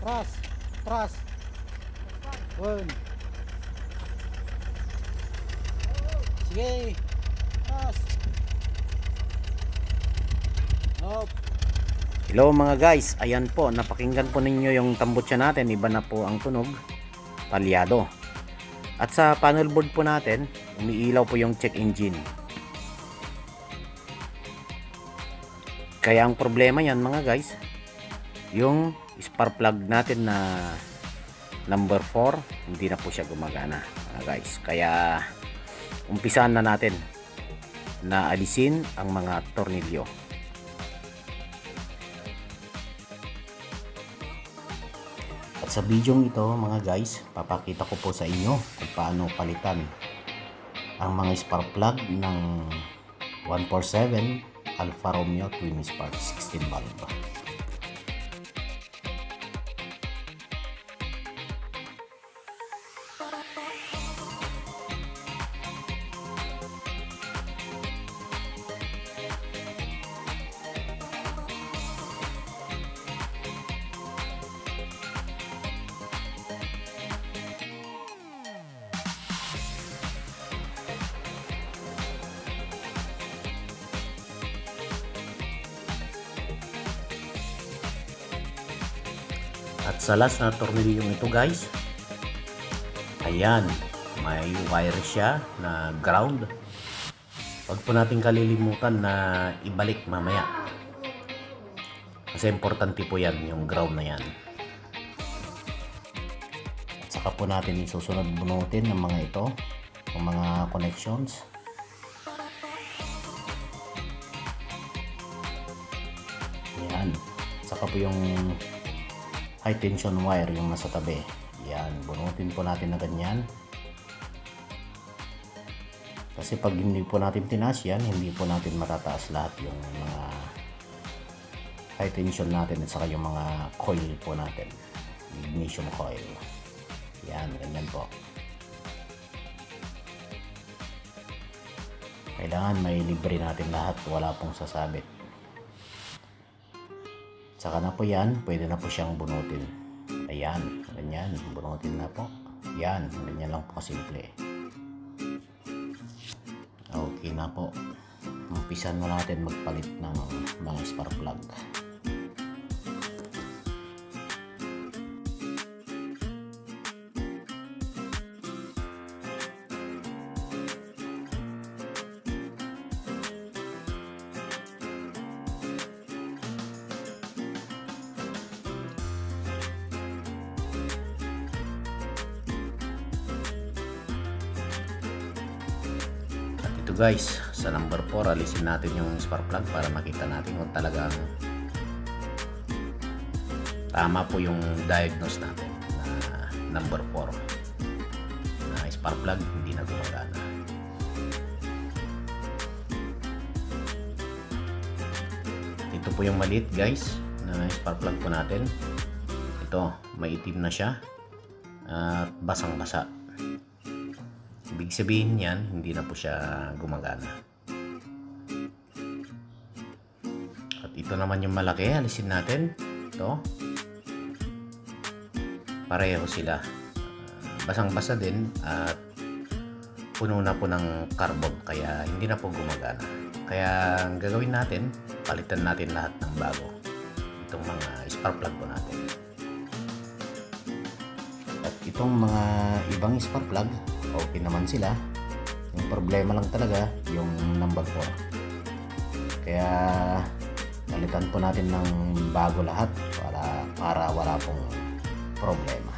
Tras. Tras. One. Sige. Tras. Hop. Hello mga guys, ayan po, napakinggan po ninyo yung tambutsa natin, iba na po ang tunog, talyado. At sa panel board po natin, umiilaw po yung check engine. Kaya ang problema yan mga guys, yung spark plug natin na number 4, hindi na po siya gumagana mga guys. Kaya umpisahan na natin na alisin ang mga tornilyo. At sa video ito mga guys, papakita ko po sa inyo kung paano palitan ang mga spark plug ng 147 Alfa Romeo Twin Spark 16 valve. At sa last na tornilyong ito guys, ayan, may wire siya na ground. Huwag po natin kalilimutan na ibalik mamaya, kasi importante po yan, yung ground na yan. At saka po natin isusunod bunutin ng mga ito, ng mga connections. Ayan, at saka po yung high tension wire yung nasa tabi. Yan, bunutin po natin na ganyan. Kasi pag hindi po natin tinaas yan, hindi po natin matataas lahat yung mga high tension natin at saka yung mga coil po natin. Ignition coil. Yan, ganyan po. Kailangan may libre natin lahat, wala pong sasabit. Saka na po yan, pwede na po siyang bunutin. Ayan, ganyan, bunutin na po. Yan, ganyan lang po kasimple. Okay na po. Umpisan na natin magpalit ng mga spark plug. Ito guys, sa number 4 alisin natin yung spark plug para makita natin kung talagang tama po yung diagnose natin na number 4 na spark plug hindi na gumagana. Ito po yung maliit guys na spark plug po natin. Ito, maitim na siya at basang basa. Ibig sabihin yan, hindi na po siya gumagana. At ito naman yung malaki, alisin natin. Ito. Pareho sila. Basang-basa din at puno na po ng carbon, kaya hindi na po gumagana. Kaya ang gagawin natin, palitan natin lahat ng bago. Itong mga spark plug po natin. At itong mga ibang spark plug, okay naman sila. Yung problema lang talaga yung number 4. Kaya palitan po natin ng bago lahat para wala pong problema.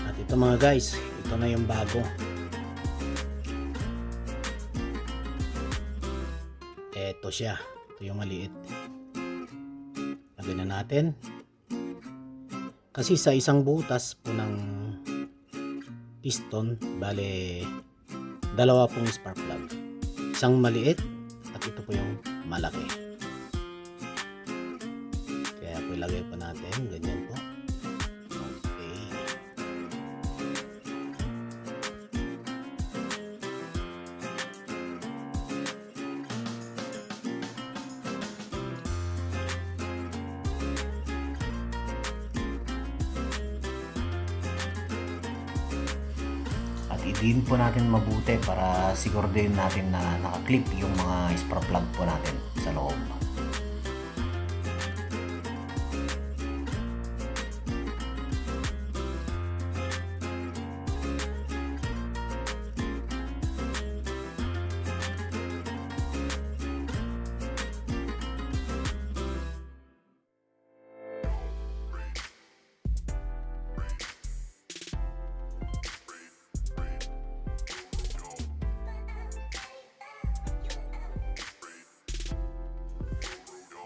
At ito mga guys, ito na yung bago. Ito siya. Ito yung maliit. Lagyan na natin. Kasi sa isang butas po ng piston, bale dalawa pong spark plug. Isang maliit at ito po yung malaki. Kaya po ilagay po natin. Ganyan po. Okay. i-din po natin mabuti para siguro din natin na nakaklip yung mga spark plug po natin sa loob.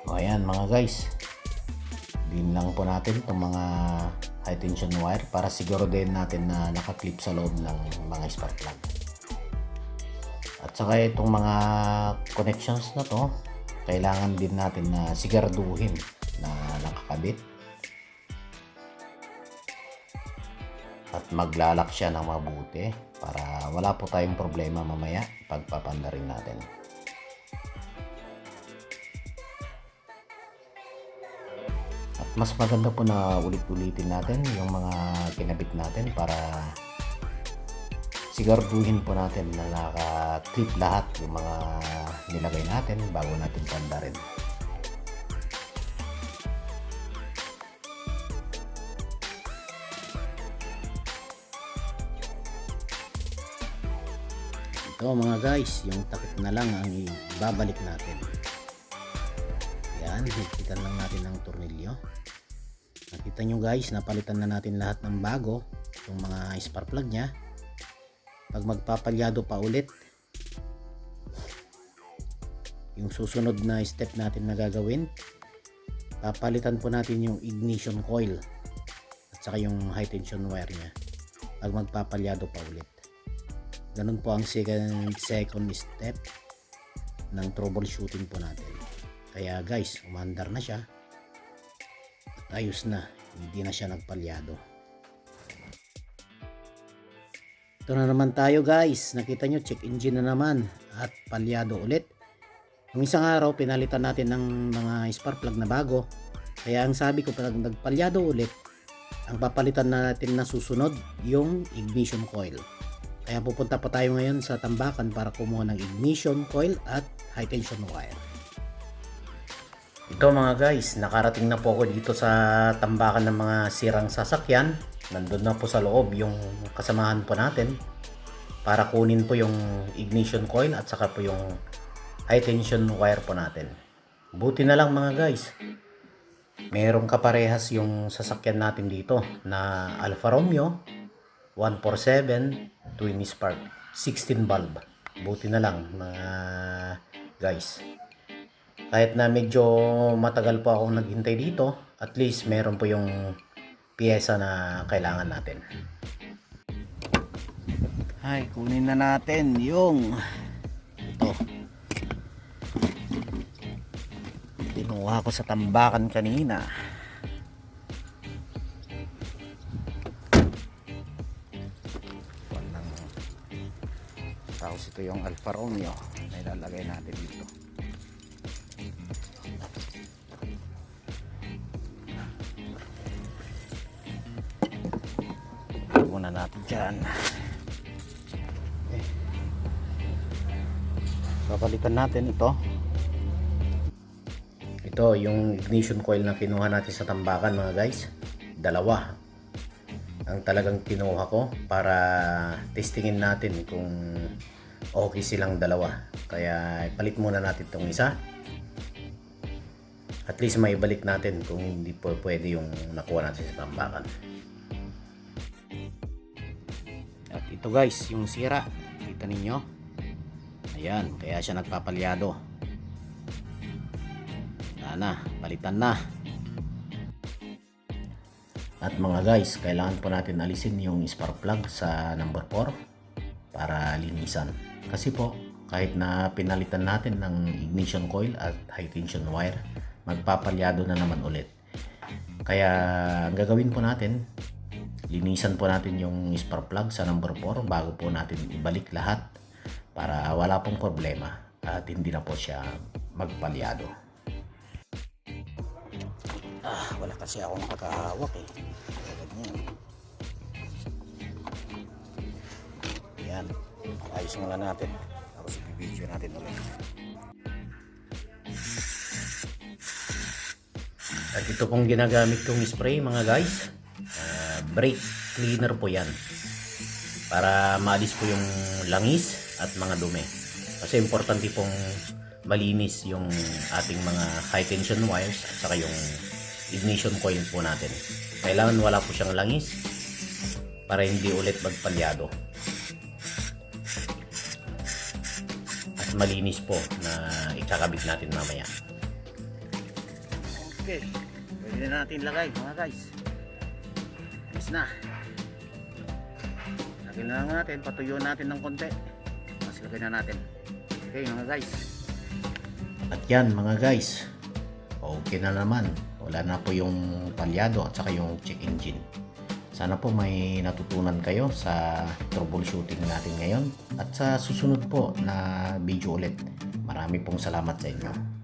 O ayan mga guys, din lang po natin itong mga high tension wire para siguro din natin na nakaklip sa loob ng mga spark plug. At saka itong mga connections na to, kailangan din natin na siguraduhin na nakakabit at maglalak siya ng mabuti para wala po tayong problema mamaya pagpapanda rin natin. At mas maganda po na ulit-ulitin natin yung mga kinabit natin para siguraduhin po natin na naka-clip lahat yung mga nilagay natin bago natin panda rin. Ito mga guys, yung takip na lang ang ibabalik natin. Yan, higpitan lang natin ng tornilyo. Nakita nyo guys, napalitan na natin lahat ng bago yung mga spark plug nya. Pag magpapalyado pa ulit, yung susunod na step natin na gagawin, papalitan po natin yung ignition coil at saka yung high tension wire nya pag magpapalyado pa ulit. Ganun po ang second step ng troubleshooting po natin. Kaya guys, umandar na siya at ayos na, hindi na siya nagpalyado. Ito na naman tayo guys, nakita nyo, check engine na naman at palyado ulit. Nung isang araw pinalitan natin ng mga spark plug na bago, kaya ang sabi ko, pag nagpalyado ulit, ang papalitan natin na susunod yung ignition coil. Kaya pupunta pa tayo ngayon sa tambakan para kumuha ng ignition coil at high tension wire. Ito mga guys, nakarating na po ako dito sa tambakan ng mga sirang sasakyan. Nandun na po sa loob yung kasamahan po natin para kunin po yung ignition coil at saka po yung high tension wire po natin. Buti na lang mga guys, merong kaparehas yung sasakyan natin dito na Alfa Romeo 147 twin spark 16 bulb. Buti na lang mga guys, kahit na medyo matagal po akong naghintay dito, at least meron po yung piyesa na kailangan natin. Ay, kunin na natin yung ito. Kinuha ko sa tambakan kanina. Tapos ito yung Alfa Romeo na ilalagay natin dito. Muna natin dyan. Okay. Papalitan natin ito. Ito yung ignition coil na kinuha natin sa tambakan mga guys. Dalawa ang talagang kinuha ko para testingin natin kung okay silang dalawa. Kaya palit muna natin itong isa. At least may balik natin kung hindi po pwede yung nakuha natin sa tambakan. At ito guys, yung sira, kita ninyo. Ayan, kaya siya nagpapalyado. Na, palitan na. At mga guys, kailangan po natin alisin yung spark plug sa number 4 para linisan. Kasi po, kahit na pinalitan natin ng ignition coil at high tension wire, magpapalyado na naman ulit. Kaya ang gagawin po natin, linisan po natin yung spark plug sa number 4 bago po natin ibalik lahat para wala pong problema at hindi na po siya magpalyado. Wala kasi akong pagkahawak eh. Ganyan. Ayan. Ayos nga lang natin. Tapos i-video natin ulit. At ito pong ginagamit kong spray mga guys. Brake cleaner po yan. Para maalis po yung langis at mga dumi. Kasi importante pong malinis yung ating mga high tension wires at saka yung ignition coil po natin. Kailangan wala po siyang langis para hindi ulit magpalyado. At malinis po na ikakabit natin mamaya. Okay, pwede na natin lagay mga guys. Alis na. Lagyan na lang natin, patuyuan natin ng konti. Mas lagay na natin. Okay mga guys. At yan mga guys, okay na naman. Wala na po yung palyado at saka yung check engine. Sana po may natutunan kayo sa troubleshooting natin ngayon. At sa susunod po na video ulit. Marami pong salamat sa inyo.